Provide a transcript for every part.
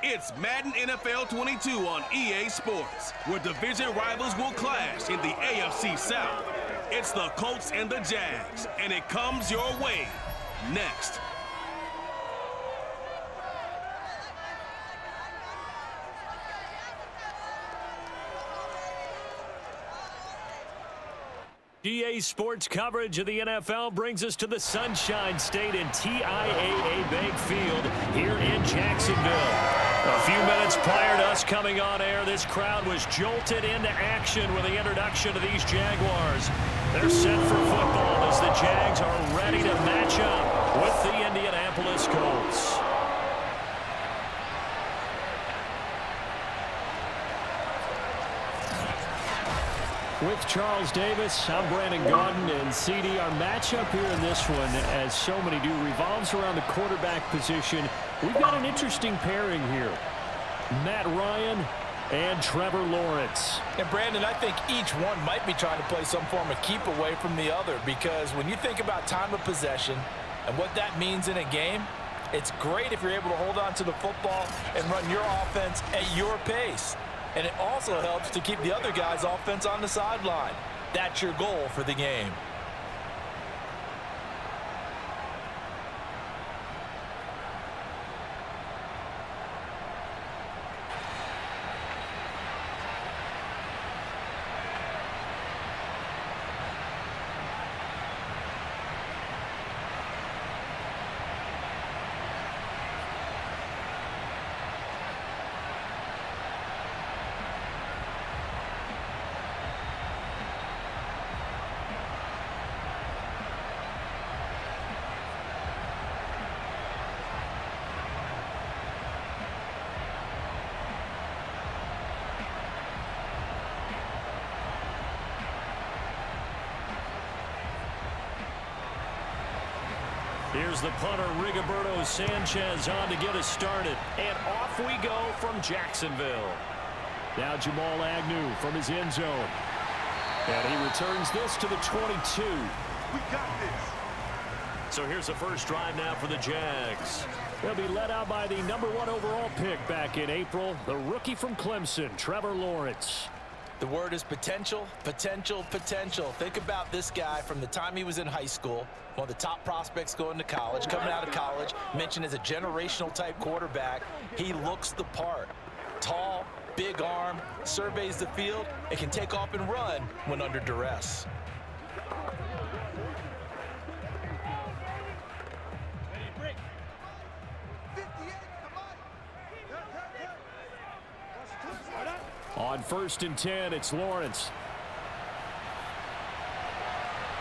It's Madden NFL 22 on EA Sports, where division rivals will clash in the AFC South. It's the Colts and the Jags, and it comes your way next. EA Sports coverage of the NFL brings us to the Sunshine State and TIAA Bank Field here in Jacksonville. A few minutes prior to us coming on air, this crowd was jolted into action with the introduction of these Jaguars. They're set for football as the Jags are ready to match up with the Indianapolis Colts. With Charles Davis, I'm Brandon Gaudin, and CD, our matchup here in this one, as so many do, revolves around the quarterback position. We've got an interesting pairing here. Matt Ryan and Trevor Lawrence. And Brandon, I think each one might be trying to play some form of keep away from the other, because when you think about time of possession and what that means in a game, it's great if you're able to hold on to the football and run your offense at your pace. And it also helps to keep the other guy's offense on the sideline. That's your goal for the game. Here's the punter, Rigoberto Sanchez, on to get us started. And off we go from Jacksonville. Now Jamal Agnew from his end zone. And he returns this to the 22. We got this. So here's the first drive now for the Jags. They'll be led out by the #1 overall pick back in April, the rookie from Clemson, Trevor Lawrence. The word is potential, potential, potential. Think about this guy from the time he was in high school, one of the top prospects going to college, coming out of college, mentioned as a generational type quarterback. He looks the part. Tall, big arm, surveys the field, and can take off and run when under duress. On 1st and 10, it's Lawrence.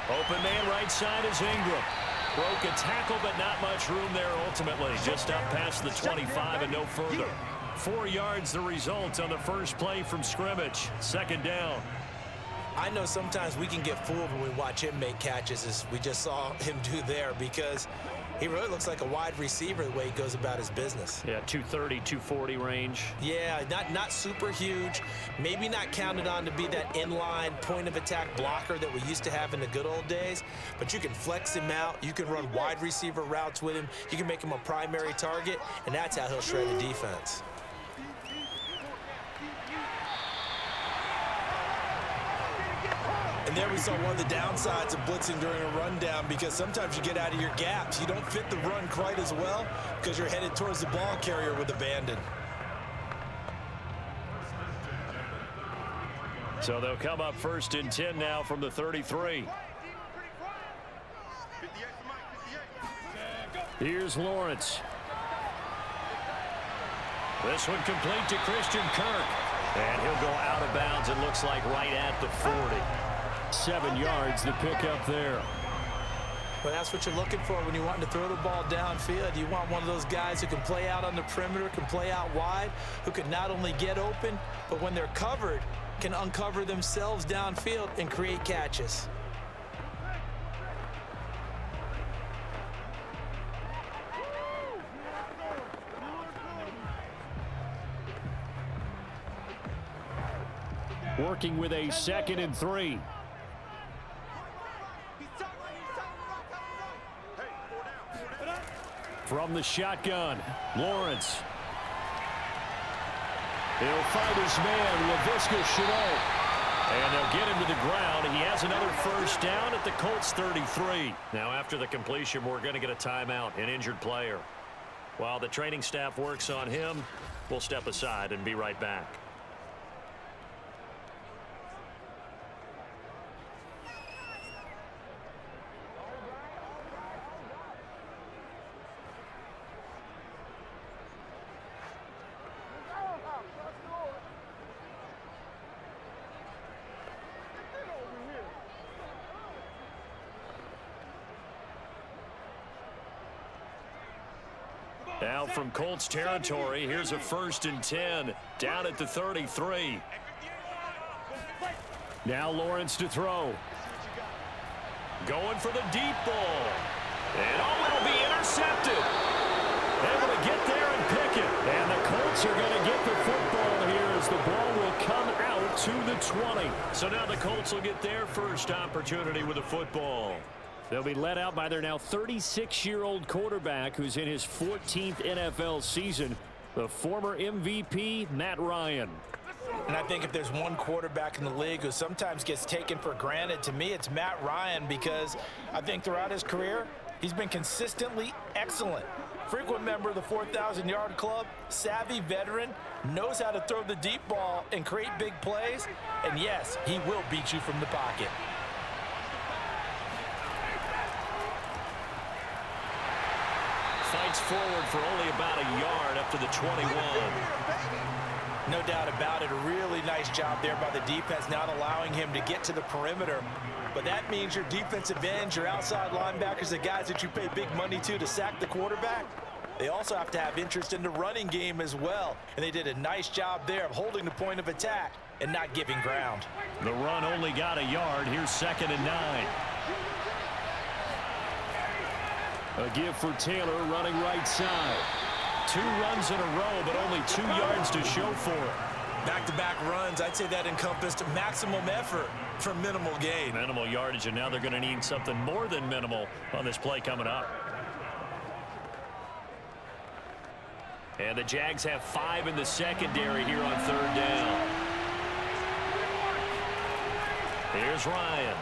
Open man right side is Ingram. Broke a tackle, but not much room there ultimately. Just up past the 25 and no further. 4 yards the result on the first play from scrimmage. Second down. I know sometimes we can get fooled when we watch him make catches, as we just saw him do there, because he really looks like a wide receiver the way he goes about his business. Yeah, 230, 240 range. Yeah, not super huge. Maybe not counted on to be that inline point-of-attack blocker that we used to have in the good old days, but you can flex him out. You can run wide receiver routes with him. You can make him a primary target, and that's how he'll shred a defense. And there we saw one of the downsides of blitzing during a rundown, because sometimes you get out of your gaps. You don't fit the run quite as well because you're headed towards the ball carrier with abandon. So they'll come up 1st and 10 now from the 33. Here's Lawrence. This one complete to Christian Kirk. And he'll go out of bounds, it looks like, right at the 40. 7 yards the pickup there. Well, that's what you're looking for when you're wanting to throw the ball downfield. You want one of those guys who can play out on the perimeter, can play out wide, who can not only get open, but when they're covered, can uncover themselves downfield and create catches. Working with a 2nd and 3. From the shotgun, Lawrence. He'll find his man, LaVisca Chenault. And they'll get him to the ground. He has another first down at the Colts 33. Now, after the completion, we're going to get a timeout, an injured player. While the training staff works on him, we'll step aside and be right back. Now from Colts territory, here's a 1st and 10 down at the 33. Now Lawrence to throw. Going for the deep ball. And it'll be intercepted. Able to get there and pick it. And the Colts are going to get the football here as the ball will come out to the 20. So now the Colts will get their first opportunity with the football. They'll be led out by their now 36-year-old quarterback who's in his 14th NFL season, the former MVP, Matt Ryan. And I think if there's one quarterback in the league who sometimes gets taken for granted, to me it's Matt Ryan, because I think throughout his career, he's been consistently excellent. Frequent member of the 4,000-yard club, savvy veteran, knows how to throw the deep ball and create big plays, and yes, he will beat you from the pocket. Fights forward for only about a yard up to the 21. No doubt about it. A really nice job there by the defense, not allowing him to get to the perimeter. But that means your defensive ends, your outside linebackers, the guys that you pay big money to sack the quarterback, they also have to have interest in the running game as well. And they did a nice job there of holding the point of attack and not giving ground. The run only got a yard. Here's 2nd and 9. A give for Taylor running right side. 2 runs in a row, but only 2 yards to show for it. Back-to-back runs, I'd say that encompassed maximum effort for minimal gain. Minimal yardage, and now they're going to need something more than minimal on this play coming up. And the Jags have 5 in the secondary here on 3rd down. Here's Ryan.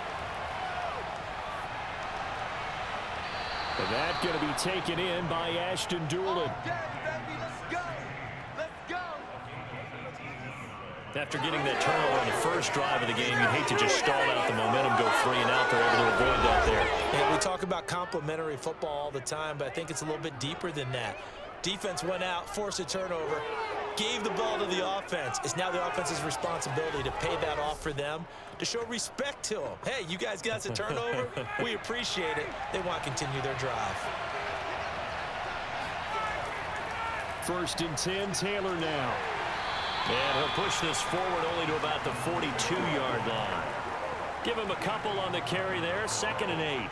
And that's going to be taken in by Ashton Doolin. After getting that turnover on the first drive of the game, you'd hate to just stall out the momentum, go 3 and out. They're able to avoid that there. Yeah, we talk about complementary football all the time, but I think it's a little bit deeper than that. Defense went out, forced a turnover, gave the ball to the offense. It's now the offense's responsibility to pay that off for them, to show respect to them. Hey, you guys got a turnover? We appreciate it. They want to continue their drive. 1st and 10, Taylor now. And he'll push this forward only to about the 42-yard line. Give him a couple on the carry there, 2nd and 8.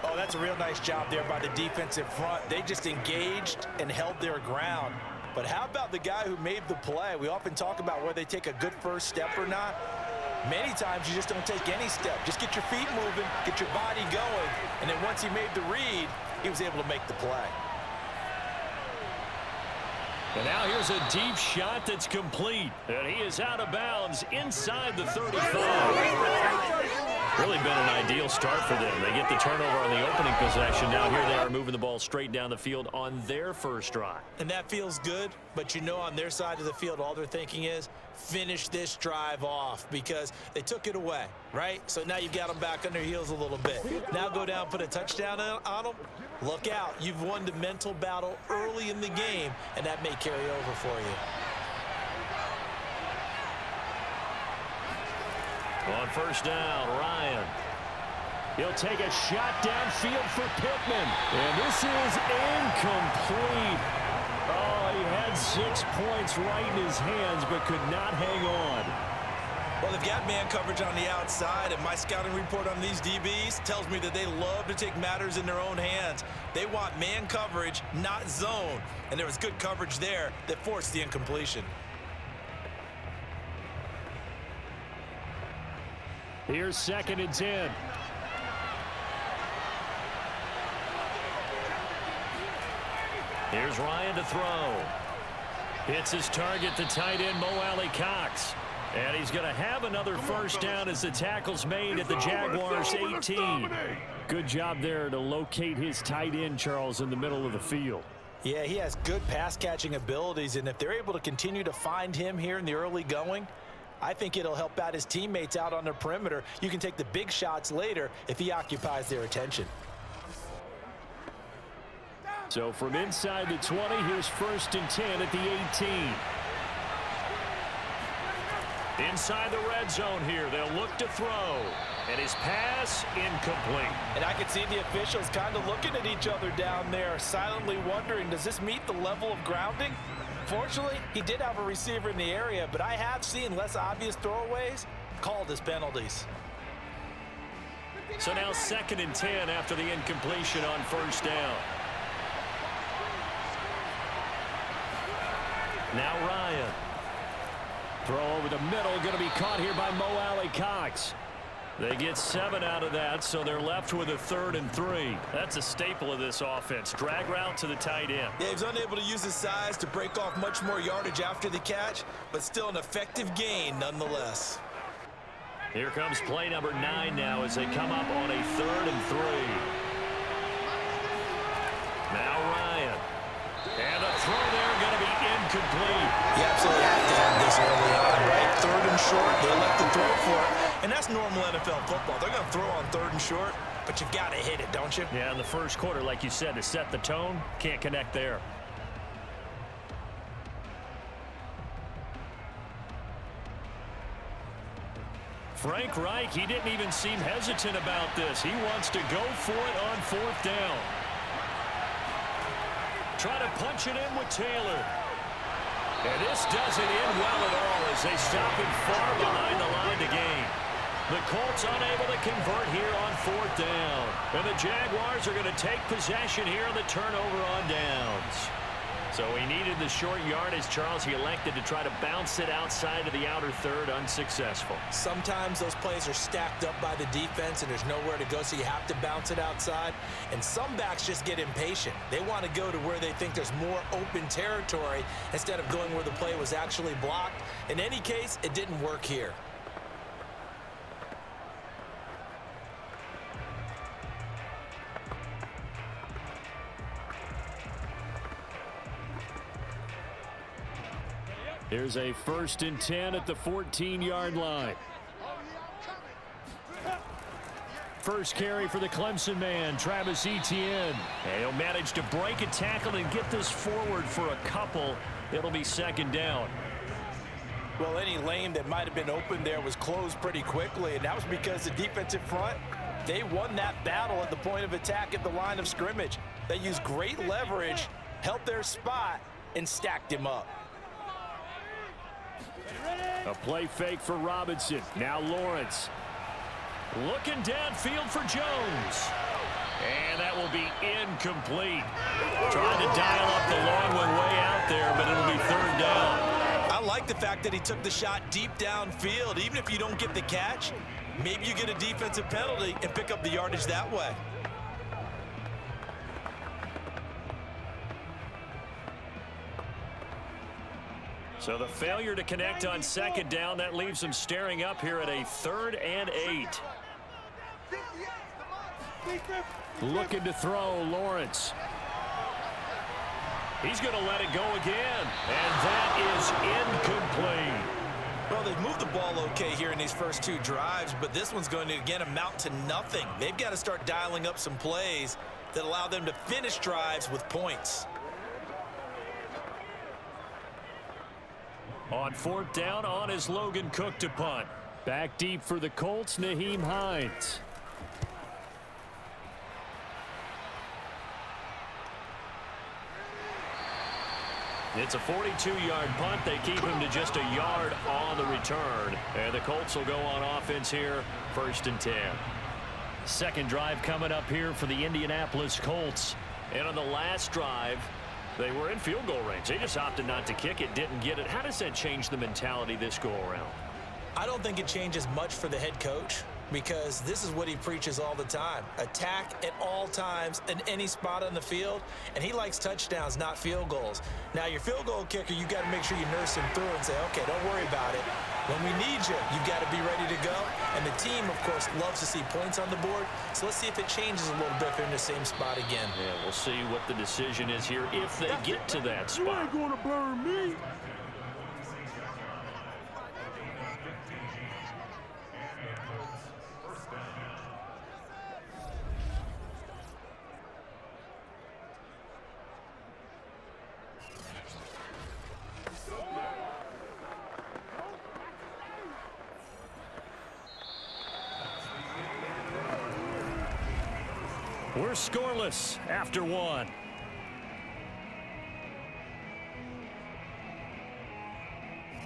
Oh, that's a real nice job there by the defensive front. They just engaged and held their ground. But how about the guy who made the play? We often talk about whether they take a good first step or not. Many times you just don't take any step. Just get your feet moving, get your body going, and then once he made the read, he was able to make the play. And now here's a deep shot that's complete. And he is out of bounds inside the 35. Really been an ideal start for them. They get the turnover on the opening possession. Now here they are moving the ball straight down the field on their first drive. And that feels good, but you know on their side of the field all they're thinking is finish this drive off because they took it away, right? So now you've got them back on their heels a little bit. Now go down, put a touchdown on them. Look out. You've won the mental battle early in the game, and that may carry over for you. On 1st down, Ryan. He'll take a shot downfield for Pittman. And this is incomplete. Oh, he had 6 points right in his hands, but could not hang on. Well, they've got man coverage on the outside, and my scouting report on these DBs tells me that they love to take matters in their own hands. They want man coverage, not zone. And there was good coverage there that forced the incompletion. Here's 2nd and 10. Here's Ryan to throw. Hits his target, the tight end, Mo Alley Cox. And he's going to have another first down as the tackle's made at the Jaguars 18. Good job there to locate his tight end, Charles, in the middle of the field. Yeah, he has good pass-catching abilities, and if they're able to continue to find him here in the early going, I think it'll help out his teammates out on the perimeter. You can take the big shots later if he occupies their attention. So from inside the 20, here's 1st and 10 at the 18. Inside the red zone here, they'll look to throw. And his pass, incomplete. And I can see the officials kind of looking at each other down there, silently wondering, does this meet the level of grounding? Fortunately, he did have a receiver in the area, but I have seen less obvious throwaways called as penalties. So now 2nd and 10 after the incompletion on 1st down. Now Ryan. Throw over the middle, going to be caught here by Mo Alley Cox. They get 7 out of that, so they're left with a 3rd and 3. That's a staple of this offense. Drag route to the tight end. Yeah, he's unable to use his size to break off much more yardage after the catch, but still an effective gain nonetheless. Here comes play number 9 now as they come up on a 3rd and 3. Now Ryan. And a throw there going to be incomplete. You absolutely have to have this early on, right? 3rd and short, they elect to throw for it. And that's normal NFL football. They're going to throw on 3rd and short, but you've got to hit it, don't you? Yeah, in the first quarter, like you said, to set the tone, can't connect there. Frank Reich, he didn't even seem hesitant about this. He wants to go for it on 4th down. Try to punch it in with Taylor. And this doesn't end well at all as they stop him far behind the line to gain. The Colts unable to convert here on 4th down. And the Jaguars are going to take possession here on the turnover on downs. So he needed the short yardage, Charles. He elected to try to bounce it outside of the outer third, unsuccessful. Sometimes those plays are stacked up by the defense and there's nowhere to go, so you have to bounce it outside. And some backs just get impatient. They want to go to where they think there's more open territory instead of going where the play was actually blocked. In any case, it didn't work here. Here's a 1st and 10 at the 14-yard line. First carry for the Clemson man, Travis Etienne. And he'll manage to break a tackle and get this forward for a couple. It'll be 2nd down. Well, any lane that might have been open there was closed pretty quickly, and that was because the defensive front, they won that battle at the point of attack at the line of scrimmage. They used great leverage, held their spot, and stacked him up. A play fake for Robinson. Now Lawrence. Looking downfield for Jones. And that will be incomplete. Trying to dial up the long one way out there, but it'll be 3rd down. I like the fact that he took the shot deep downfield. Even if you don't get the catch, maybe you get a defensive penalty and pick up the yardage that way. So the failure to connect on 2nd down, that leaves them staring up here at a 3rd and 8. Looking to throw, Lawrence. He's going to let it go again, and that is incomplete. Well, they've moved the ball okay here in these first 2 drives, but this one's going to, again, amount to nothing. They've got to start dialing up some plays that allow them to finish drives with points. On 4th down, on is Logan Cook to punt. Back deep for the Colts, Nyheim Hines. It's a 42-yard punt. They keep him to just a yard on the return. And the Colts will go on offense here, 1st and 10. 2nd drive coming up here for the Indianapolis Colts. And on the last drive, they were in field goal range. They just opted not to kick it, didn't get it. How does that change the mentality this go around? I don't think it changes much for the head coach. because this is what he preaches all the time. Attack at all times in any spot on the field, and he likes touchdowns, not field goals. Now, your field goal kicker, you got to make sure you nurse him through and say, okay, don't worry about it. When we need you, you've got to be ready to go. And the team, of course, loves to see points on the board. So let's see if it changes a little bit if they're in the same spot again. Yeah, we'll see what the decision is here if they get to that spot. You ain't gonna burn me. We're scoreless after one.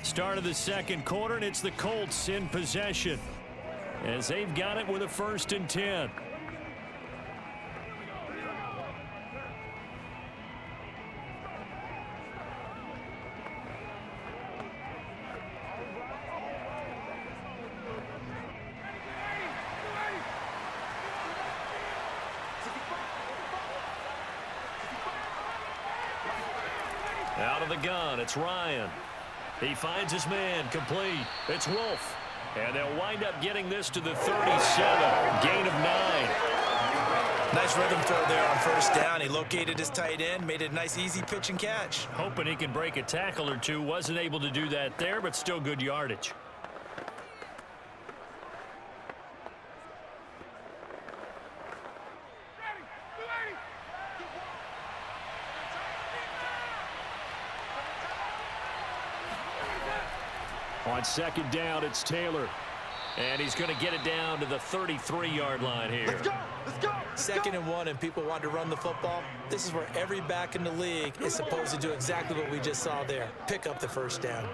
Start of the second quarter, and it's the Colts in possession as they've got it with a 1st and 10. Out of the gun, it's Ryan. He finds his man, complete. It's Wolf. And they'll wind up getting this to the 37. Gain of 9. Nice rhythm throw there on 1st down. He located his tight end, made it a nice, easy pitch and catch. Hoping he can break a tackle or two. Wasn't able to do that there, but still good yardage. On 2nd down, it's Taylor. And he's going to get it down to the 33-yard line here. Let's go. Let's go. 2nd and 1, and people want to run the football. This is where every back in the league is supposed to do exactly what we just saw there. Pick up the 1st down.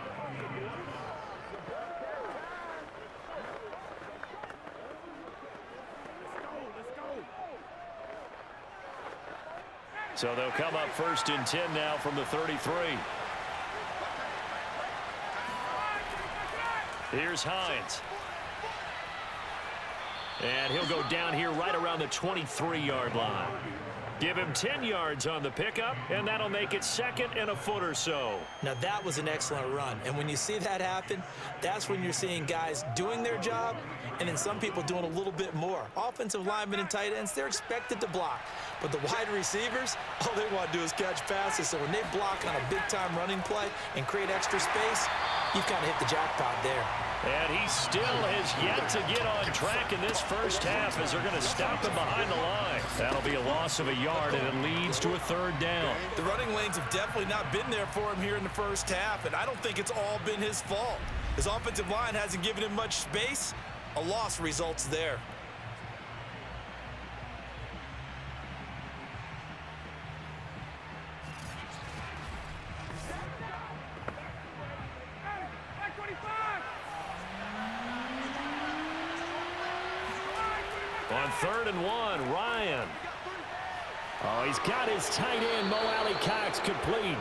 So they'll come up 1st and 10 now from the 33. Here's Hines. And he'll go down here right around the 23-yard line. Give him 10 yards on the pickup, and that'll make it 2nd and a foot or so. Now, that was an excellent run. And when you see that happen, that's when you're seeing guys doing their job and then some people doing a little bit more. Offensive linemen and tight ends, they're expected to block. But the wide receivers, all they want to do is catch passes. So when they block on a big-time running play and create extra space, you've kind of hit the jackpot there. And he still has yet to get on track in this first half as they're going to stop him behind the line. That'll be a loss of a yard, and it leads to a 3rd down. The running lanes have definitely not been there for him here in the first half, and I don't think it's all been his fault. His offensive line hasn't given him much space. A loss results there. On 3rd and 1, Ryan. Oh, he's got his tight end, Mo Alley-Cox, complete.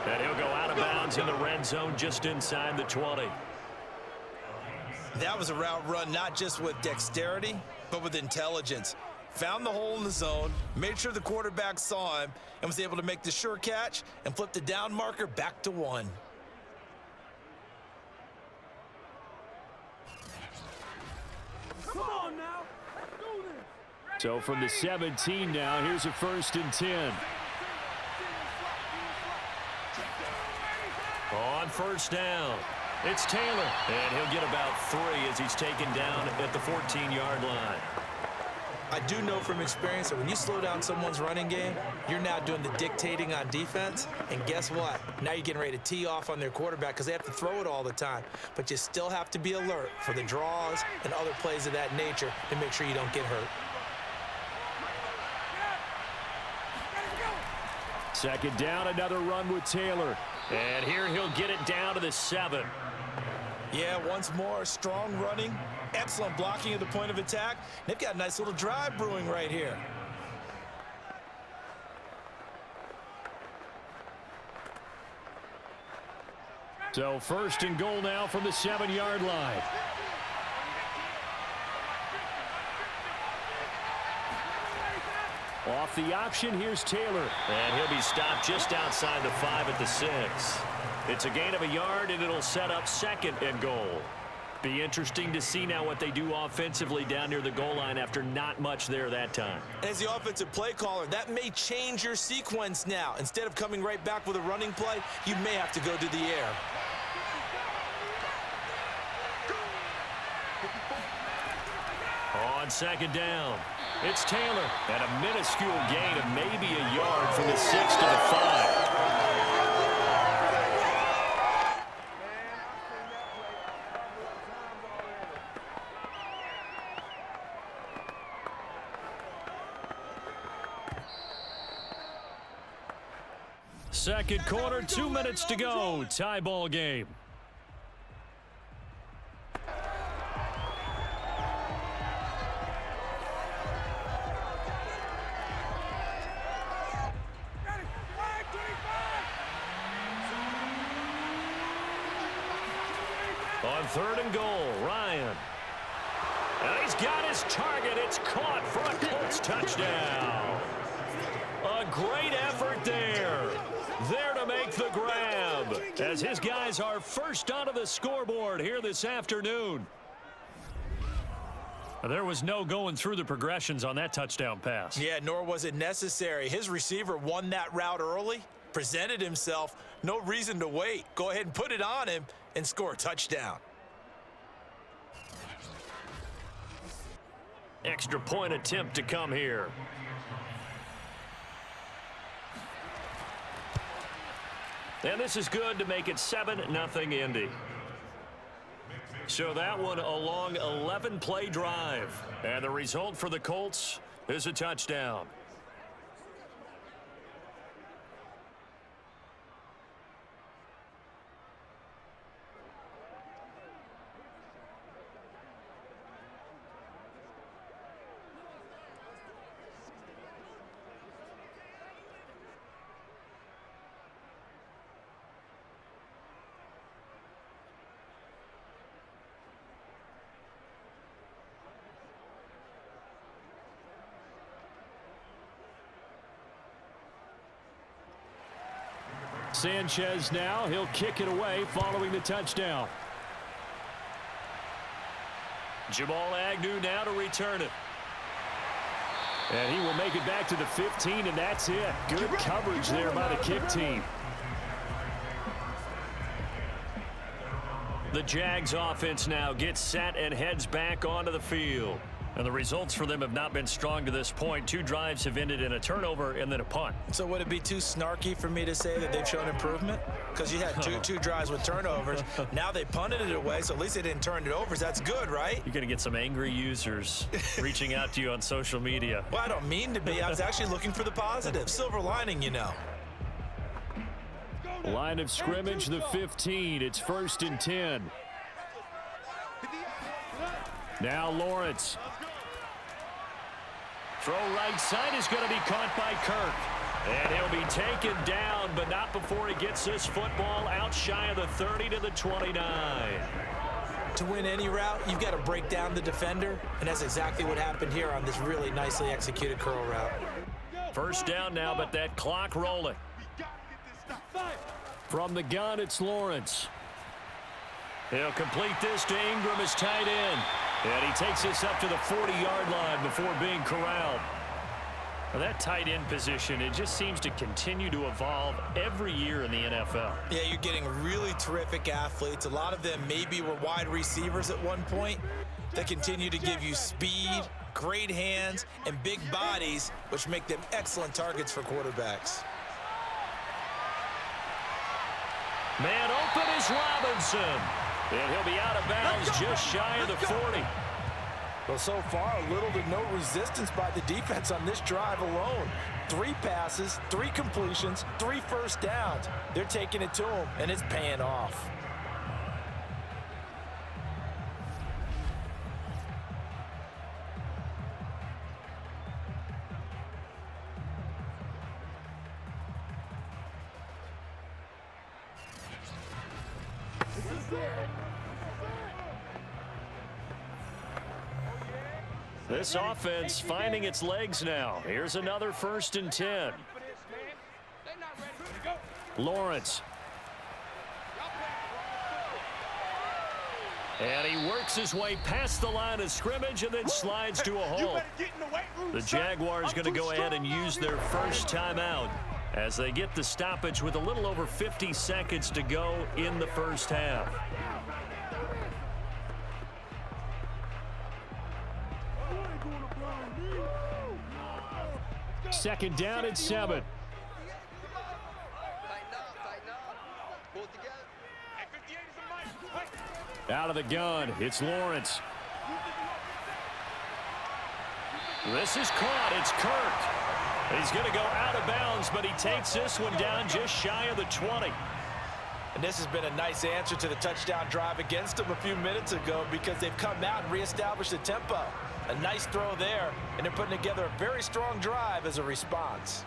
And he'll go out of bounds in the red zone just inside the 20. That was a route run not just with dexterity, but with intelligence. Found the hole in the zone, made sure the quarterback saw him, and was able to make the sure catch and flip the down marker back to 1. Come on now. Let's do this. So from the 17 now, here's a 1st and 10. On 1st down, it's Taylor. And he'll get about 3 as he's taken down at the 14-yard line. I do know from experience that when you slow down someone's running game, you're now doing the dictating on defense. And guess what? Now you're getting ready to tee off on their quarterback because they have to throw it all the time. But you still have to be alert for the draws and other plays of that nature to make sure you don't get hurt. 2nd down, another run with Taylor. And here he'll get it down to the 7. Yeah, once more, strong running, excellent blocking at the point of attack. They've got a nice little drive brewing right here. So 1st and goal now from the 7-yard line. Off the option, here's Taylor. And he'll be stopped just outside the 5 at the 6. It's a gain of a yard, and it'll set up 2nd and goal. Be interesting to see now what they do offensively down near the goal line after not much there that time. As the offensive play caller, that may change your sequence now. Instead of coming right back with a running play, you may have to go to the air. On 2nd down, it's Taylor. And a minuscule gain of maybe a yard from the 6 to the 5. Second quarter, 2 minutes to go. Tie ball game. On 3rd and goal, Ryan. And he's got his target. It's caught for a Colts touchdown. A great effort there. There to make the grab as his guys are first onto the scoreboard here this afternoon. There was no going through the progressions on that touchdown pass. Yeah, nor was it necessary. His receiver won that route early, presented himself, no reason to wait. Go ahead and put it on him and score a touchdown. Extra point attempt to come here. And this is good to make it 7-0 Indy. So that one a long 11-play drive. And the result for the Colts is a touchdown. Sanchez now, he'll kick it away following the touchdown. Jamal Agnew now to return it. And he will make it back to the 15, and that's it. Good coverage there by the kick team. The Jags offense now gets set and heads back onto the field. And the results for them have not been strong to this point. 2 drives have ended in a turnover and then a punt. So would it be too snarky for me to say that they've shown improvement? Because you had two drives with turnovers. Now they punted it away, so at least they didn't turn it over. So that's good, right? You're going to get some angry users reaching out to you on social media. Well, I don't mean to be. I was actually looking for the positive. Silver lining, you know. Line of scrimmage, the 15. It's 1st and 10. Now Lawrence. Throw right side is going to be caught by Kirk. And he'll be taken down, but not before he gets this football out shy of the 30 to the 29. To win any route, you've got to break down the defender, and that's exactly what happened here on this really nicely executed curl route. First down now, but that clock rolling. From the gun, it's Lawrence. He'll complete this to Ingram as tight end. And he takes this up to the 40-yard line before being corralled. Now that tight end position, it just seems to continue to evolve every year in the NFL. Yeah, you're getting really terrific athletes. A lot of them maybe were wide receivers at one point that continue to give you speed, great hands, and big bodies, which make them excellent targets for quarterbacks. Man open is Robinson. And he'll be out of bounds just shy of the 40. Well, so far, little to no resistance by the defense on this drive alone. 3 passes, 3 completions, 3 first downs. They're taking it to him, and it's paying off. This offense finding its legs now. Here's another 1st and 10. Lawrence. And he works his way past the line of scrimmage and then slides to a halt. The Jaguars going to go ahead and use their first timeout as they get the stoppage with a little over 50 seconds to go in the first half. Second down at 7. Out of the gun, it's Lawrence. This is caught. It's Kirk. He's going to go out of bounds, but he takes this one down just shy of the 20. And this has been a nice answer to the touchdown drive against them a few minutes ago because they've come out and reestablished the tempo. A nice throw there, and they're putting together a very strong drive as a response.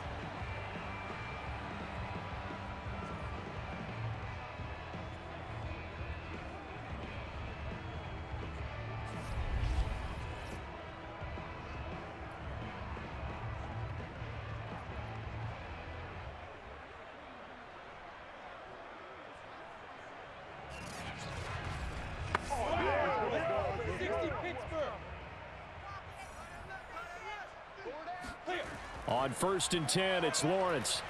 On 1st and 10, it's Lawrence.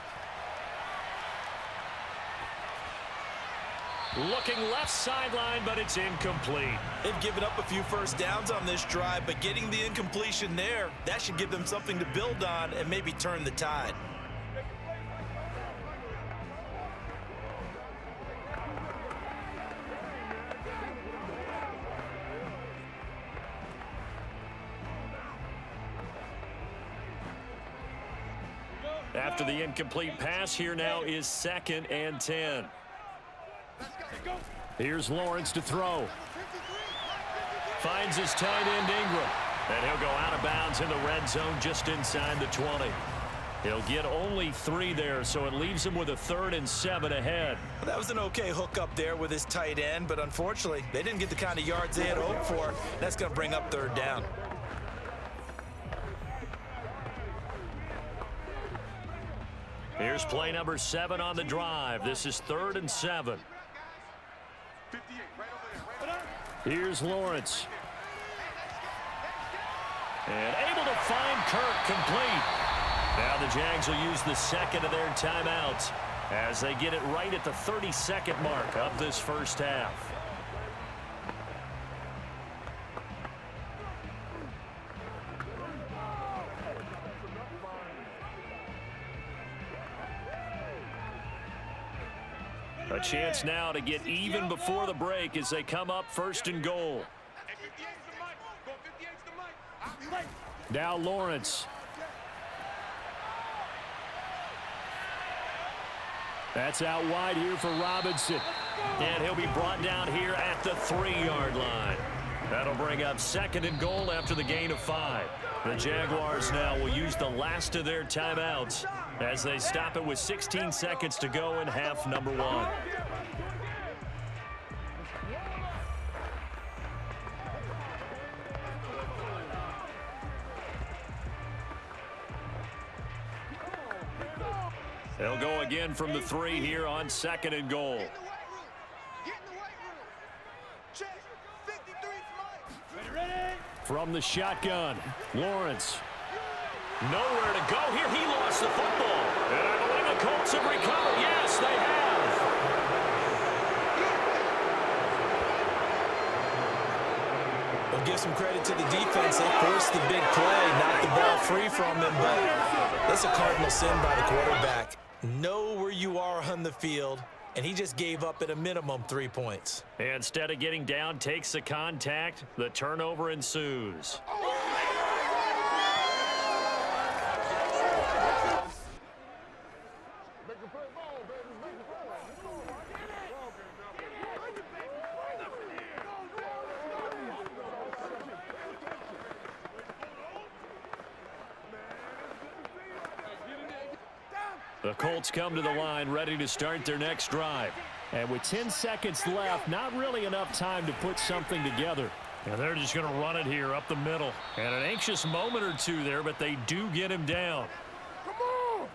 Looking left sideline, but it's incomplete. They've given up a few first downs on this drive, but getting the incompletion there, that should give them something to build on and maybe turn the tide. After the incomplete pass, here now is 2nd and 10. Here's Lawrence to throw. Finds his tight end Ingram. And he'll go out of bounds in the red zone just inside the 20. He'll get only 3 there, so it leaves him with a 3rd and 7 ahead. That was an okay hook up there with his tight end, but unfortunately, they didn't get the kind of yards they had hoped for. That's going to bring up 3rd down. Here's play number 7 on the drive. This is 3rd and 7. Here's Lawrence. And able to find Kirk complete. Now the Jags will use the 2nd of their timeouts as they get it right at the 30-second mark of this first half. A chance now to get even before the break as they come up 1st and goal. Now Lawrence. That's out wide here for Robinson. And he'll be brought down here at the 3-yard line. That'll bring up 2nd and goal after the gain of 5. The Jaguars now will use the last of their timeouts as they stop it with 16 seconds to go in half number 1. They'll go again from the 3 here on 2nd and goal. From the shotgun, Lawrence. Nowhere to go here. He lost the football. And I believe the Colts have recovered. Yes, they have. We'll give some credit to the defense. They forced the big play, knocked the ball free from him, but that's a cardinal sin by the quarterback. Know where you are on the field, and he just gave up at a minimum 3 points. Instead of getting down, takes the contact. The turnover ensues. The Colts come to the line ready to start their next drive. And with 10 seconds left, not really enough time to put something together. And they're just going to run it here up the middle. And an anxious moment or two there, but they do get him down. Come on!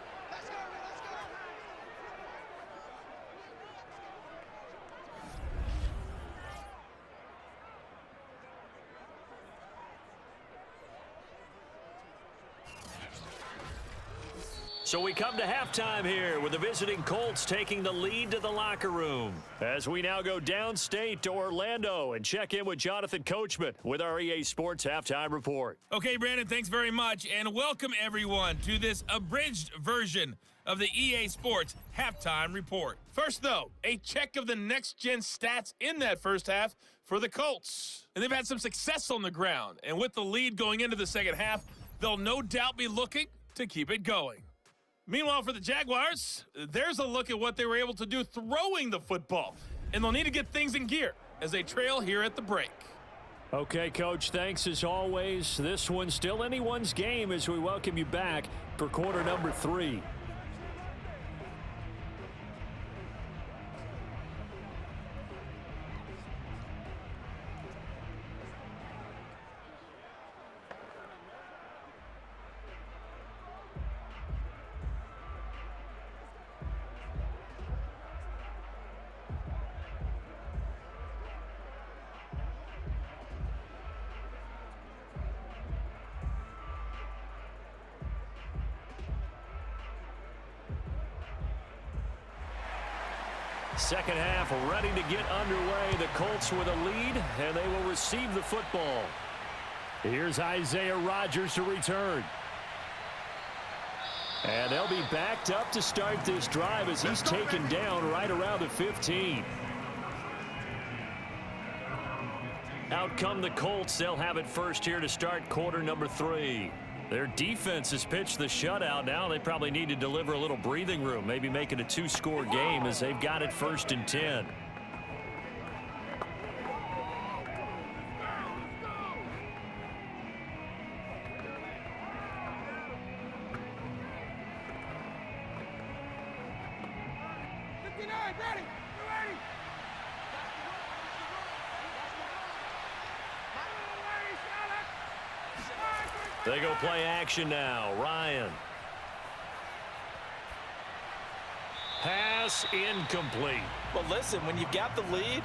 So we come to halftime here with the visiting Colts taking the lead to the locker room. As we now go downstate to Orlando and check in with Jonathan Coachman with our EA Sports Halftime Report. Okay, Brandon, thanks very much, and welcome everyone to this abridged version of the EA Sports Halftime Report. First, though, a check of the next-gen stats in that first half for the Colts. And they've had some success on the ground, and with the lead going into the second half, they'll no doubt be looking to keep it going. Meanwhile, for the Jaguars, there's a look at what they were able to do throwing the football, and they'll need to get things in gear as they trail here at the break. Okay, Coach, thanks as always. This one's still anyone's game as we welcome you back for quarter number 3. Second half ready to get underway. The Colts with a lead, and they will receive the football. Here's Isaiah Rodgers to return. And they'll be backed up to start this drive as he's taken down right around the 15. Out come the Colts. They'll have it first here to start quarter number 3. Their defense has pitched the shutout. Now they probably need to deliver a little breathing room, maybe make it a 2-score game as they've got it first and 10. They go play action now. Ryan. Pass incomplete. But listen, when you've got the lead,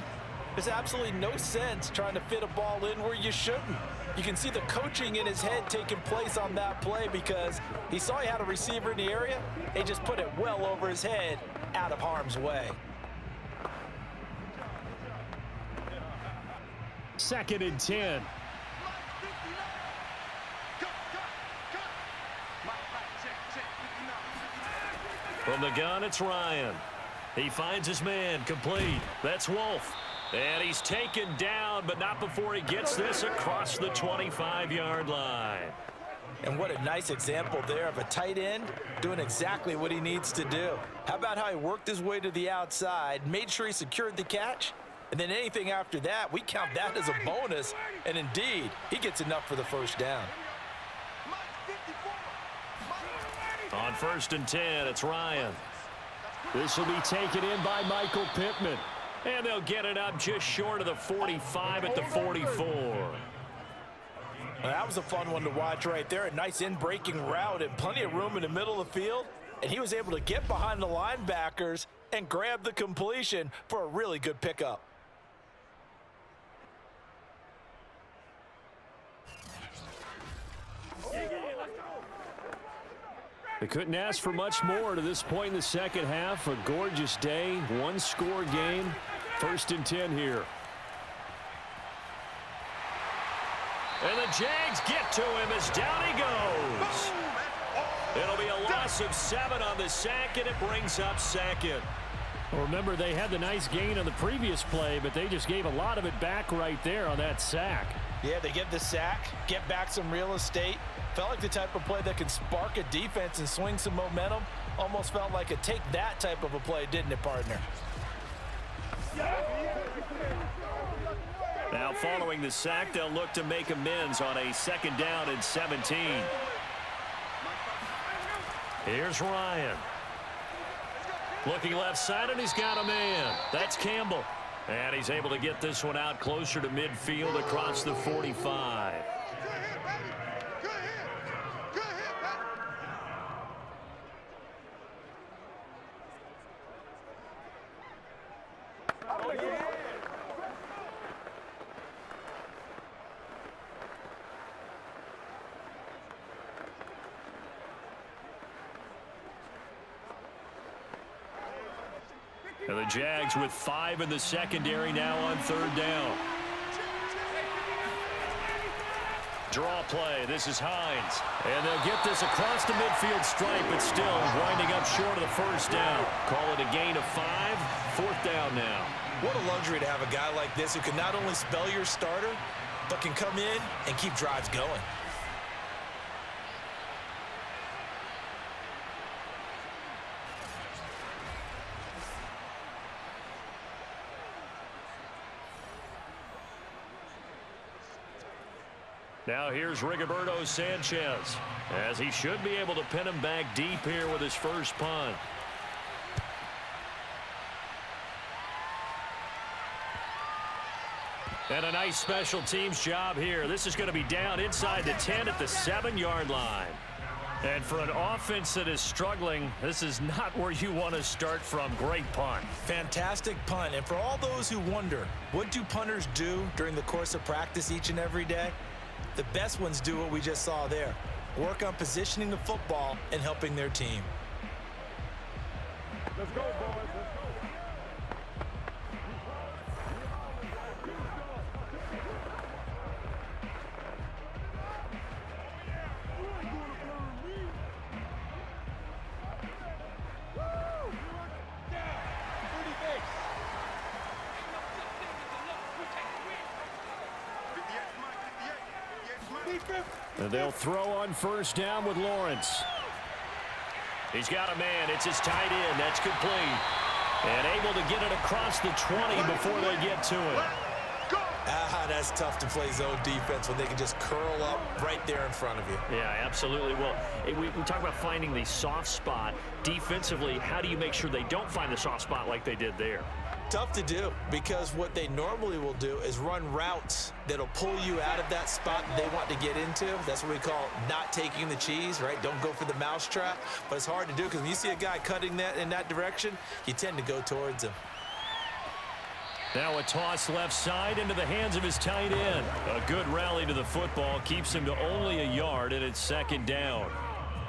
there's absolutely no sense trying to fit a ball in where you shouldn't. You can see the coaching in his head taking place on that play because he saw he had a receiver in the area. He just put it well over his head, out of harm's way. Second and 10. From the gun, it's Ryan. He finds his man, complete. That's Wolf. And he's taken down, but not before he gets this across the 25-yard line. And what a nice example there of a tight end doing exactly what he needs to do. How about how he worked his way to the outside, made sure he secured the catch, and then anything after that, we count that as a bonus. And indeed, he gets enough for the first down. On first and 10, it's Ryan. This will be taken in by Michael Pittman. And they'll get it up just short of the 45 at the 44. Well, that was a fun one to watch right there. A nice in-breaking route and plenty of room in the middle of the field. And he was able to get behind the linebackers and grab the completion for a really good pickup. They couldn't ask for much more to this point in the second half. A gorgeous day, 1-score game. First and 10 here. And the Jags get to him as down he goes. It'll be a loss of 7 on the sack, and it brings up second. Well, remember, they had the nice gain on the previous play, but they just gave a lot of it back right there on that sack. Yeah, they get the sack, get back some real estate. Felt like the type of play that can spark a defense and swing some momentum. Almost felt like a take that type of a play, didn't it, partner? Now following the sack, they'll look to make amends on a second down and 17. Here's Ryan. Looking left side, and he's got a man. That's Campbell. And he's able to get this one out closer to midfield across the 45. And the Jags with 5 in the secondary now on 3rd down. Draw play. This is Hines. And they'll get this across the midfield stripe, but still winding up short of the 1st down. Call it a gain of 5. 4th down now. What a luxury to have a guy like this who can not only spell your starter, but can come in and keep drives going. Now here's Rigoberto Sanchez, as he should be able to pin him back deep here with his first punt. And a nice special teams job here. This is going to be down inside the 10 at the 7-yard line. And for an offense that is struggling, this is not where you want to start from. Great punt. Fantastic punt. And for all those who wonder, what do punters do during the course of practice each and every day? The best ones do what we just saw there. Work on positioning the football and helping their team. Let's go, boys. Let's go. And they'll throw on 1st down with Lawrence. He's got a man. It's his tight end. That's complete. And able to get it across the 20 before they get to it. That's tough to play zone defense when they can just curl up right there in front of you. Yeah, absolutely. Well, we talk about finding the soft spot. Defensively, how do you make sure they don't find the soft spot like they did there? Tough to do, because what they normally will do is run routes that'll pull you out of that spot that they want to get into. That's what we call not taking the cheese, right? Don't go for the mousetrap. But it's hard to do, because when you see a guy cutting that in that direction, you tend to go towards him. Now a toss left side into the hands of his tight end. A good rally to the football keeps him to only a yard, and it's 2nd down.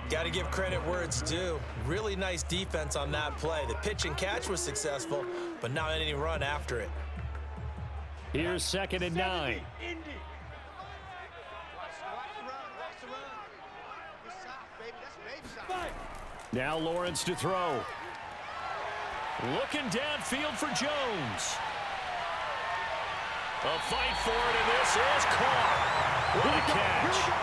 Got to give credit where it's due. Really nice defense on that play. The pitch and catch was successful, but not any run after it. Here's 2nd and 9. Now Lawrence to throw. Looking downfield for Jones. A fight for it, and this is caught. What a catch.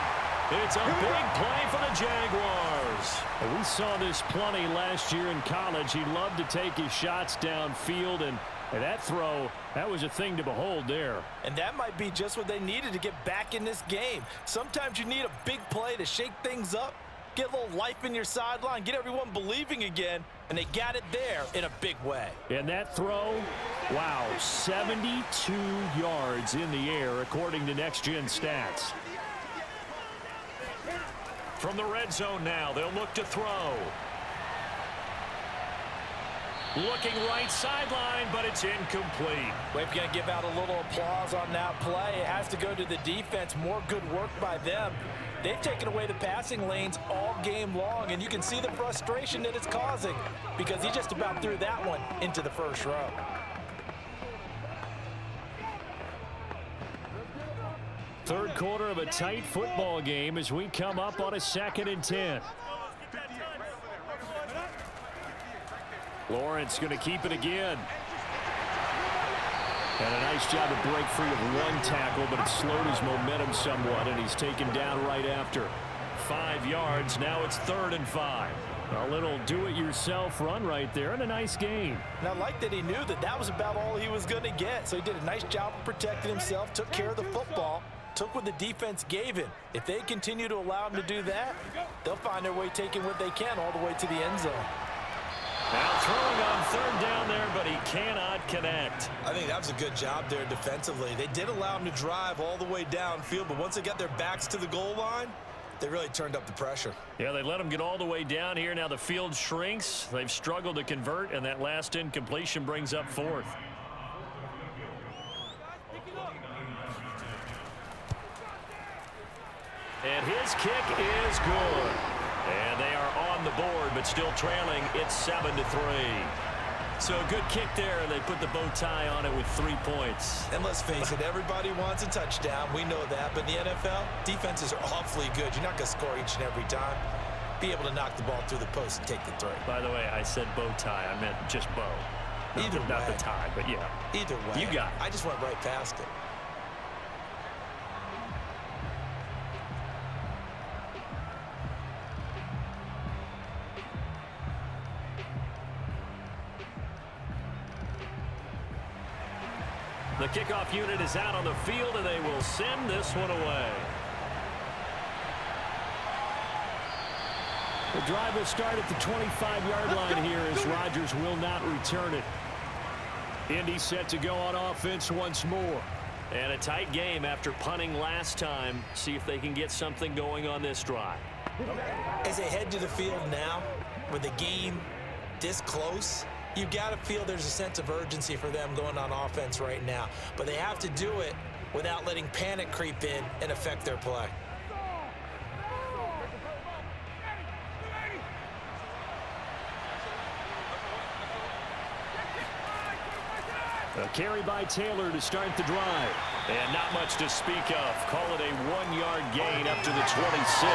It's a big play for the Jaguars. We saw this plenty last year in college. He loved to take his shots downfield, and that throw, that was a thing to behold there. And that might be just what they needed to get back in this game. Sometimes you need a big play to shake things up, get a little life in your sideline, get everyone believing again, and they got it there in a big way. And that throw, wow, 72 yards in the air according to Next Gen Stats. From the red zone now, they'll look to throw. Looking right sideline, but it's incomplete. We've got to give out a little applause on that play. It has to go to the defense. More good work by them. They've taken away the passing lanes all game long, and you can see the frustration that it's causing, because he just about threw that one into the 1st row. Third quarter of a tight football game as we come up on a 2nd and 10. Lawrence going to keep it again. And a nice job to break free of 1 tackle, but it slowed his momentum somewhat, and he's taken down right after. 5 yards. Now it's 3rd and 5. A little do-it-yourself run right there, and a nice gain. And I like that he knew that that was about all he was going to get. So he did a nice job of protecting himself, took care of the football, took what the defense gave him. If they continue to allow him to do that, they'll find their way taking what they can all the way to the end zone. Now throwing on third down there, but he cannot connect. I think that was a good job there defensively. They did allow him to drive all the way downfield, but once they got their backs to the goal line, they really turned up the pressure. Yeah, they let him get all the way down here. Now the field shrinks. They've struggled to convert, and that last incompletion brings up fourth. And his kick is good. And they are on the board, but still trailing. It's 7-3. So a good kick there, and they put the bow tie on it with 3 points. And let's face it, everybody wants a touchdown. We know that. But in the NFL, defenses are awfully good. You're not going to score each and every time. Be able to knock the ball through the post and take the throw. By the way, I said bow tie. I meant just bow. Not the tie, but yeah. Either way. You got it. I just went right past it. The kickoff unit is out on the field, and they will send this one away. The drive will start at the 25-yard line here as Rodgers will not return it. Indy set to go on offense once more. And a tight game after punting last time. See if they can get something going on this drive. As they head to the field now, with the game this close, you got to feel there's a sense of urgency for them going on offense right now. But they have to do it without letting panic creep in and affect their play. A carry by Taylor to start the drive. And not much to speak of. Call it a 1-yard gain up to the 26.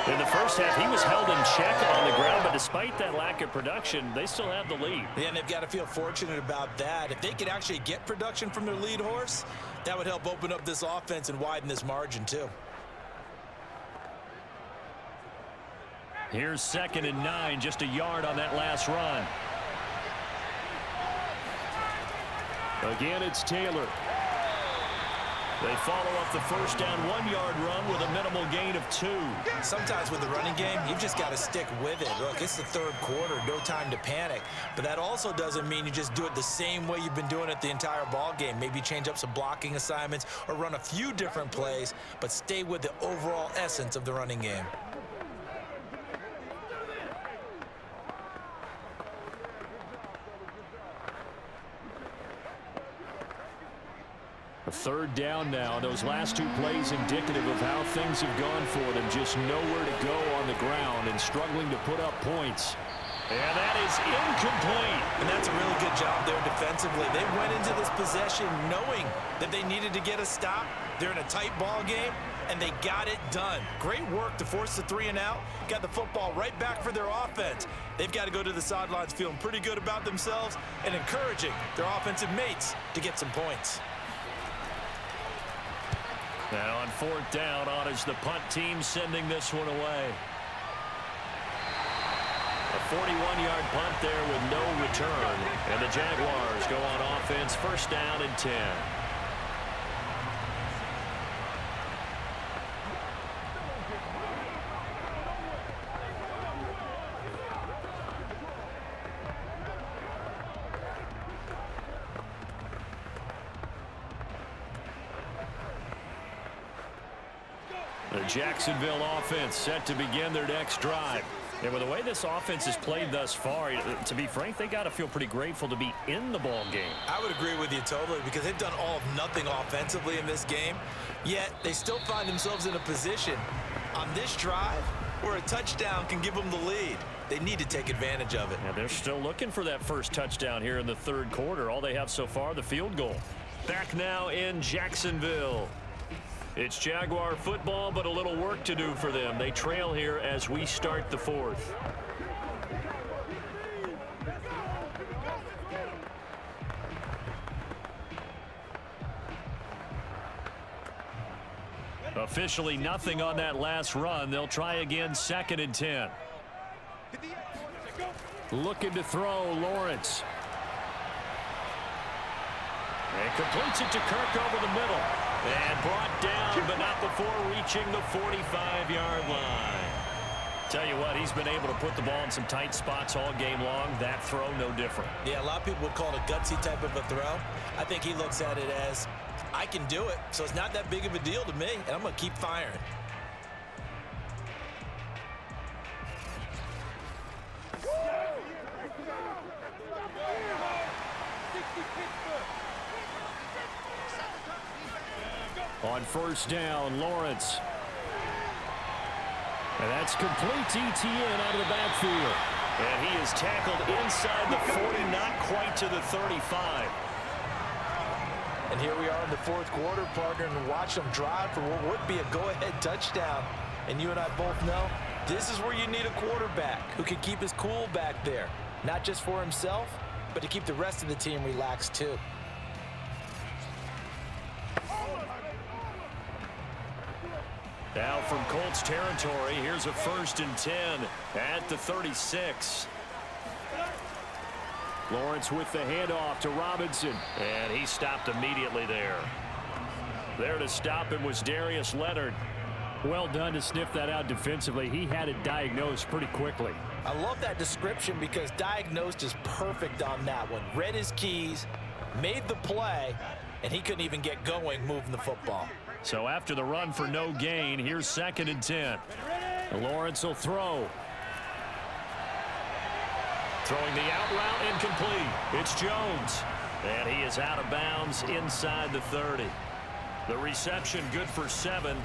In the first half, he was held in check on the ground, but despite that lack of production, they still have the lead. Yeah, and they've got to feel fortunate about that. If they could actually get production from their lead horse, that would help open up this offense and widen this margin too. Here's 2nd and 9, just a yard on that last run. Again, it's Taylor. They follow up the first down 1-yard run with a minimal gain of 2. Sometimes with the running game, you've just got to stick with it. Look, it's the third quarter, no time to panic. But that also doesn't mean you just do it the same way you've been doing it the entire ball game. Maybe change up some blocking assignments or run a few different plays, but stay with the overall essence of the running game. A third down now. Those last 2 plays indicative of how things have gone for them. Just nowhere to go on the ground and struggling to put up points. And that is incomplete. And that's a really good job there defensively. They went into this possession knowing that they needed to get a stop. They're in a tight ball game, and they got it done. Great work to force the 3 and out. Got the football right back for their offense. They've got to go to the sidelines feeling pretty good about themselves and encouraging their offensive mates to get some points. Now on 4th down, on is the punt team sending this one away. A 41-yard punt there with no return. And the Jaguars go on offense, 1st down and 10. The Jacksonville offense set to begin their next drive. And with the way this offense has played thus far, to be frank, they got to feel pretty grateful to be in the ball game. I would agree with you totally because they've done all of nothing offensively in this game, yet they still find themselves in a position on this drive where a touchdown can give them the lead. They need to take advantage of it. Yeah, they're still looking for that first touchdown here in the 3rd quarter. All they have so far, the field goal. Back now in Jacksonville. It's Jaguar football, but a little work to do for them. They trail here as we start the 4th. Officially nothing on that last run. They'll try again 2nd and 10. Looking to throw, Lawrence. And completes it to Kirk over the middle. And brought down, but not before reaching the 45-yard line. Tell you what, he's been able to put the ball in some tight spots all game long. That throw, no different. Yeah, a lot of people would call it a gutsy type of a throw. I think he looks at it as, I can do it, so it's not that big of a deal to me, and I'm going to keep firing. On first down, Lawrence. And that's complete to Etienne out of the backfield. And he is tackled inside the 40, not quite to the 35. And here we are in the fourth quarter, partner, and watch them drive for what would be a go-ahead touchdown. And you and I both know this is where you need a quarterback who can keep his cool back there. Not just for himself, but to keep the rest of the team relaxed too. Now from Colts territory, here's a 1st and 10 at the 36. Lawrence with the handoff to Robinson, and he stopped immediately there. There to stop him was Darius Leonard. Well done to sniff that out defensively. He had it diagnosed pretty quickly. I love that description because diagnosed is perfect on that one. Read his keys, made the play, and he couldn't even get going moving the football. So after the run for no gain, here's 2nd and 10. Lawrence will throw. Throwing the out route incomplete. It's Jones. And he is out of bounds inside the 30. The reception good for 7.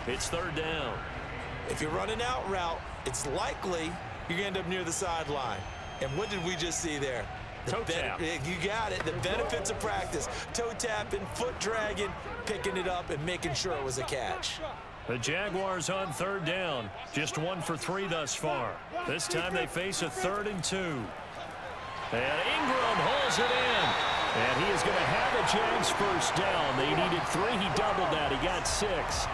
It's 3rd down. If you run an out route, it's likely you're going to end up near the sideline. And what did we just see there? Toe tap. You got it. The benefits of practice. Toe tapping, foot dragging, picking it up, and making sure it was a catch. The Jaguars on 3rd down. Just 1 for 3 thus far. This time they face a 3rd and 2. And Ingram hauls it in. And he is going to have a Jags first down. They needed 3. He doubled that. He got 6.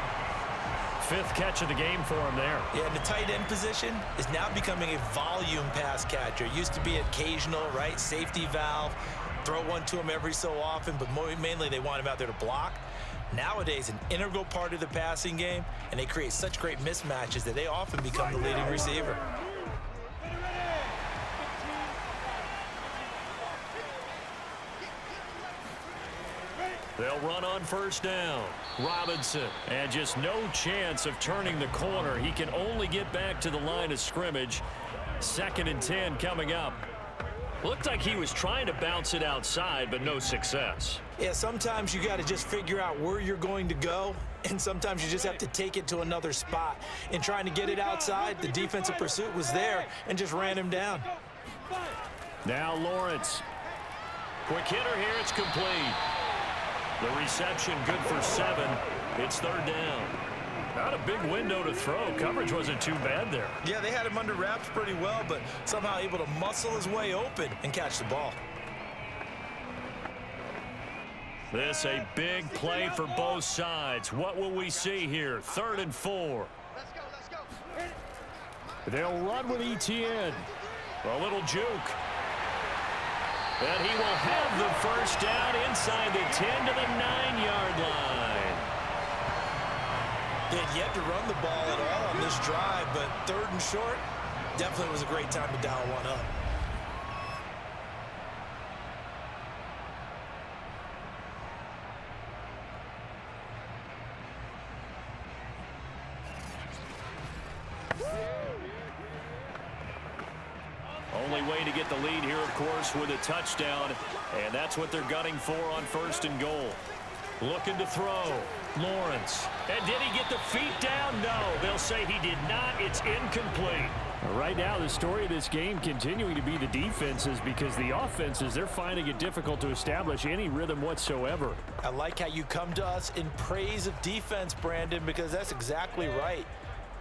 5th catch of the game for him there. Yeah, and the tight end position is now becoming a volume pass catcher. It used to be occasional, right? Safety valve. Throw one to him every so often, but mainly they want him out there to block. Nowadays, an integral part of the passing game, and they create such great mismatches that they often become the leading receiver. They'll run on first down. Robinson, and just no chance of turning the corner. He can only get back to the line of scrimmage. 2nd and 10 coming up. Looked like he was trying to bounce it outside, but no success. Yeah, sometimes you got to just figure out where you're going to go, and sometimes you just have to take it to another spot. In trying to get it outside, the defensive pursuit was there and just ran him down. Now Lawrence. Quick hitter here, it's complete. The reception good for 7. It's 3rd down. Not a big window to throw. Coverage wasn't too bad there. Yeah, they had him under wraps pretty well, but somehow able to muscle his way open and catch the ball. This a big play for both sides. What will we see here? 3rd and 4. Let's go. They'll run with Etienne. A little juke. And he will have the first down inside the 10 to the 9-yard line. They had yet to run the ball at all on this drive, but 3rd and short definitely was a great time to dial one up. Only way to get the lead here, of course, with a touchdown, and that's what they're gunning for on 1st and goal. Looking to throw. Lawrence. And did he get the feet down? No. They'll say he did not. It's incomplete. Right now, the story of this game continuing to be the defenses, because the offenses, they're finding it difficult to establish any rhythm whatsoever. I like how you come to us in praise of defense, Brandon, because that's exactly right.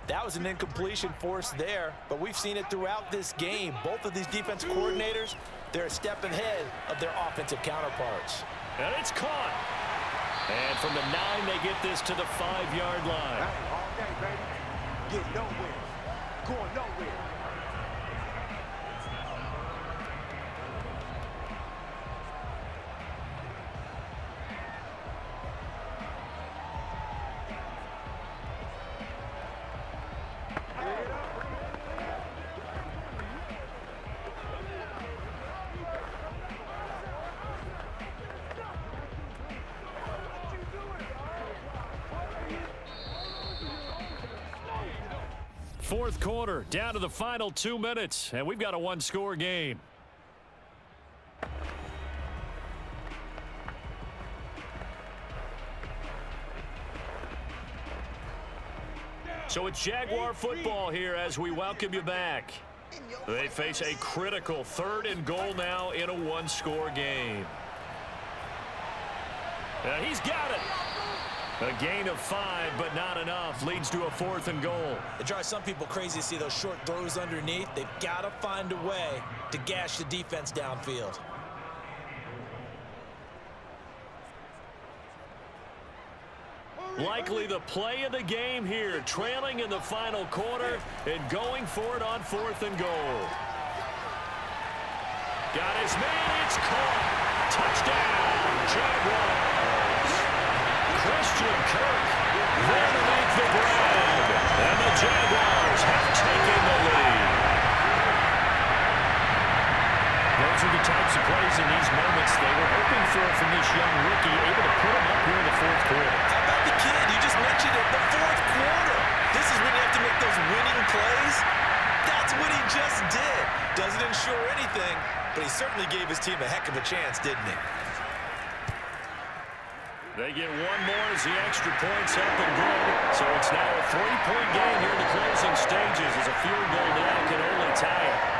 That was an incompletion forced there, but we've seen it throughout this game. Both of these defense coordinators, they're a step ahead of their offensive counterparts. And it's caught. And from the 9, they get this to the 5-yard line. Hey, all day, baby. Get nowhere. Going nowhere. fourth quarter, down to the final 2 minutes, and we've got a one-score game. So it's Jaguar football here as we welcome you back. They face a critical 3rd and goal now in a one-score game. He's got it. A gain of 5, but not enough. Leads to a 4th and goal. It drives some people crazy to see those short throws underneath. They've got to find a way to gash the defense downfield. Likely the play of the game here, trailing in the final quarter and going for it on 4th and goal. Got his man, it's caught. Touchdown, Jaguars. Christian Kirk there to make the grab. And the Jaguars have taken the lead. Those are the types of plays in these moments they were hoping for from this young rookie, able to put him up here in the 4th quarter. How about the kid? You just mentioned it, the 4th quarter. This is when you have to make those winning plays. That's what he just did. Doesn't ensure anything, but he certainly gave his team a heck of a chance, didn't he? They get one more as the extra point's up and good. So it's now a 3-point game here in the closing stages as a field goal now can only tie it.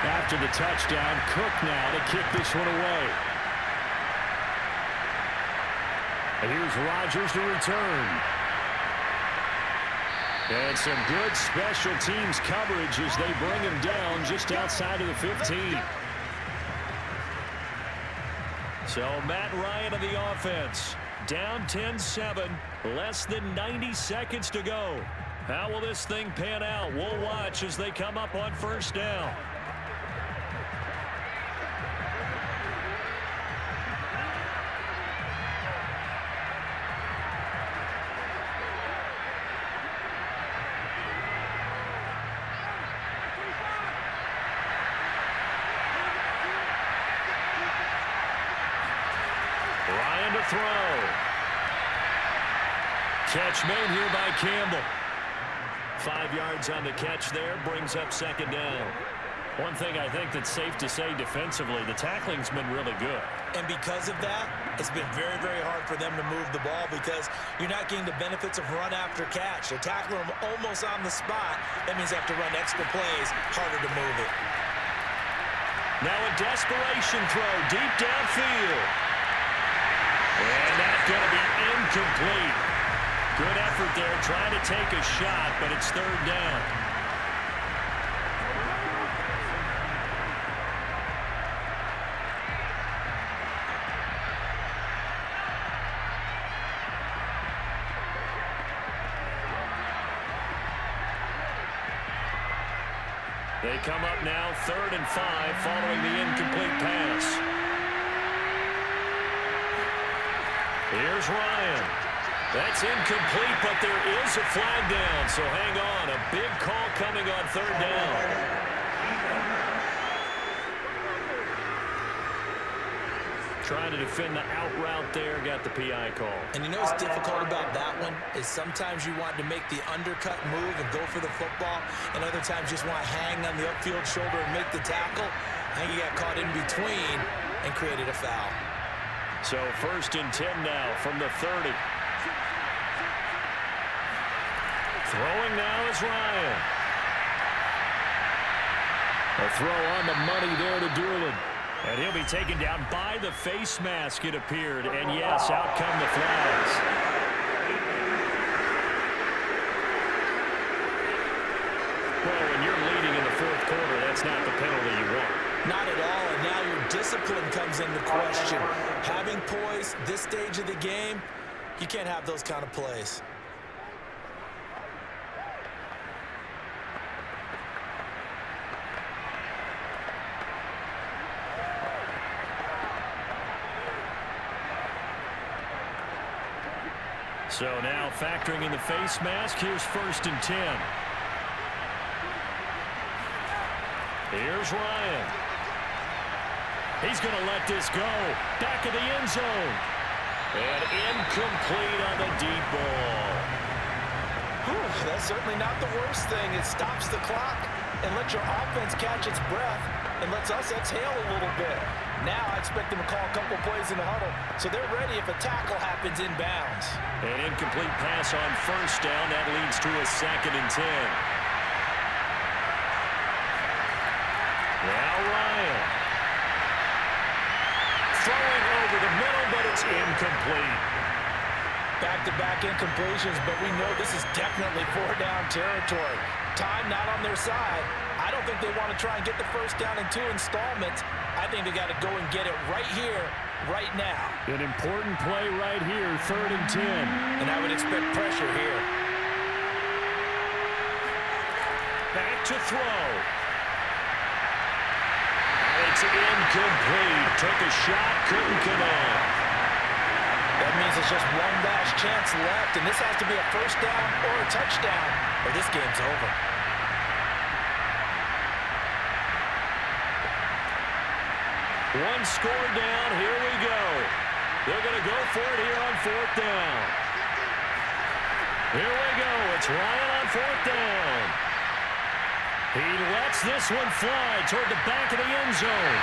After the touchdown, Cook now to kick this one away. And here's Rodgers to return. And some good special teams coverage as they bring him down just outside of the 15. So Matt Ryan of the offense, down 10-7, less than 90 seconds to go. How will this thing pan out? We'll watch as they come up on first down. Ryan to throw. Catch made here by Campbell. 5 yards on the catch there, brings up second down. One thing I think that's safe to say defensively, the tackling's been really good. And because of that, it's been very, very hard for them to move the ball because you're not getting the benefits of run after catch. They're tackling them almost on the spot. That means they have to run extra plays, harder to move it. Now a desperation throw deep downfield. And that's going to be incomplete. Good effort there, trying to take a shot, but it's third down. They come up now 3rd and 5 following the incomplete pass. Here's Ryan. That's incomplete, but there is a flag down, so hang on. A big call coming on third down. Trying to defend the out route there, got the PI call. And you know what's difficult about that one is sometimes you want to make the undercut move and go for the football, and other times you just want to hang on the upfield shoulder and make the tackle. I think he got caught in between and created a foul. So 1st and 10 now from the 30. Throwing now is Ryan. A throw on the money there to Doolan. And he'll be taken down by the face mask, it appeared. And yes, out come the flags. Well, when you're leading in the 4th quarter, that's not the penalty you want. Not at all, and now your discipline comes into question. Having poise this stage of the game, you can't have those kind of plays. So now factoring in the face mask, here's 1st and 10. Here's Ryan. He's going to let this go. Back of the end zone. And incomplete on the deep ball. Whew, that's certainly not the worst thing. It stops the clock and lets your offense catch its breath and lets us exhale a little bit. Now I expect them to call a couple plays in the huddle, so they're ready if a tackle happens inbounds. An incomplete pass on 1st down. That leads to a 2nd and 10. Now Ryan. Throwing over the middle, but it's incomplete. Back-to-back incompletions, but we know this is definitely 4-down territory. Time not on their side. I don't think they want to try and get the 1st down in 2 installments. I think they got to go and get it right here, right now. An important play right here, 3rd and 10. And I would expect pressure here. Back to throw. It's incomplete. Took a shot, couldn't connect. That means it's just one last chance left, and this has to be a 1st down or a touchdown, or this game's over. One score down, here we go. They're going to go for it here on 4th down. Here we go, it's Ryan on 4th down. He lets this one fly toward the back of the end zone.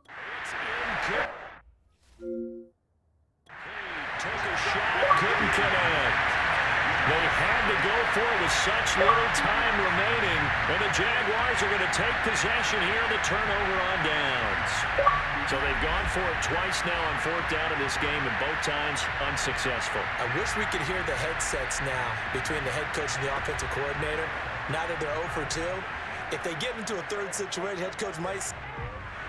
It's incomplete. Took a shot, couldn't connect. They had to go for it with such little time remaining, and the Jaguars are going to take possession here on the turnover on downs. So they've gone for it twice now on 4th down in this game, and both times unsuccessful. I wish we could hear the headsets now between the head coach and the offensive coordinator. Now that they're 0 for 2, if they get into a 3rd situation, head coach might...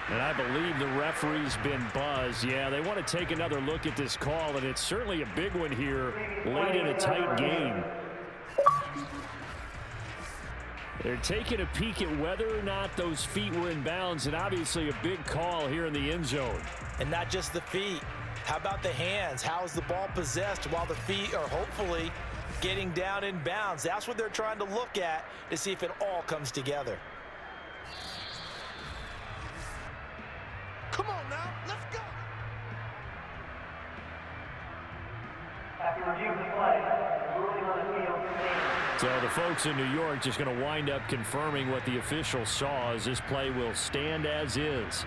And I believe the referee's been buzzed. Yeah, they want to take another look at this call, and it's certainly a big one here late in a tight game. They're taking a peek at whether or not those feet were in bounds, and obviously a big call here in the end zone. And not just the feet. How about the hands? How is the ball possessed while the feet are hopefully getting down in bounds? That's what they're trying to look at to see if it all comes together. Come on now, let's go. After review of the play, ruling on the field. So the folks in New York just going to wind up confirming what the official saw, as this play will stand as is.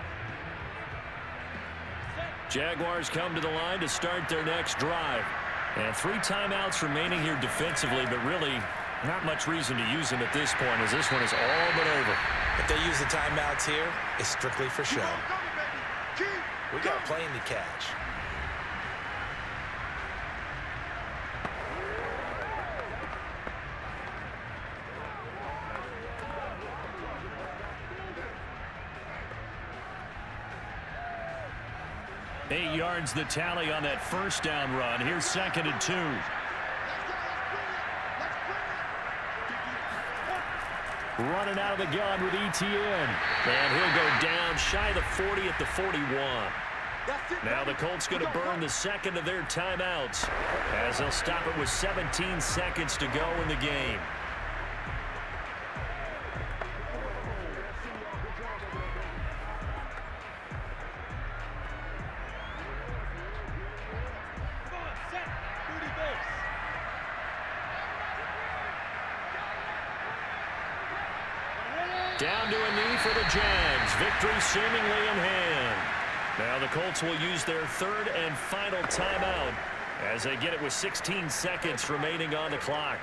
Jaguars come to the line to start their next drive. And 3 timeouts remaining here defensively, but really not much reason to use them at this point, as this one is all but over. If they use the timeouts here, it's strictly for show. We got a plane to catch. Eight yards the tally on that 1st down run. Here's 2nd and 2. Running out of the gun with ETN. And he'll go down shy of the 40 at the 41. Now the Colts going to burn the 2nd of their timeouts, as they'll stop it with 17 seconds to go in the game. Down to a knee for the Jags. Victory seemingly in hand. Now the Colts will use their 3rd and final timeout as they get it with 16 seconds remaining on the clock.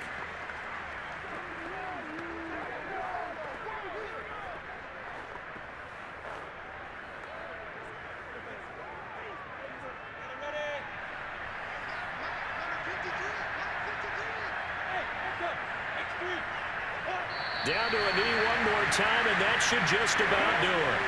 Down to a knee one more time, and that should just about do it.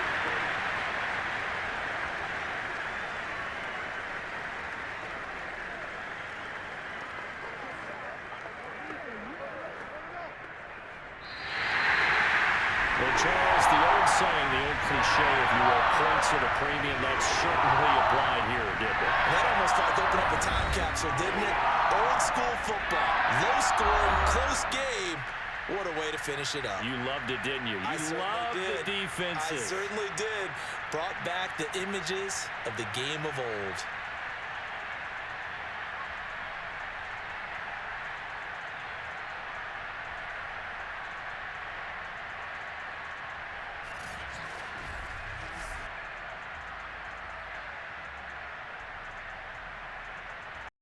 Well, Charles, the old saying, the old cliche, if you will, points at a premium, that's certainly applied here, didn't it? That almost felt like open up a time capsule. special, didn't it? Old school football, low scoring, close game. What a way to finish it up. You loved it, didn't you? You loved the defenses. I certainly did. Brought back the images of the game of old.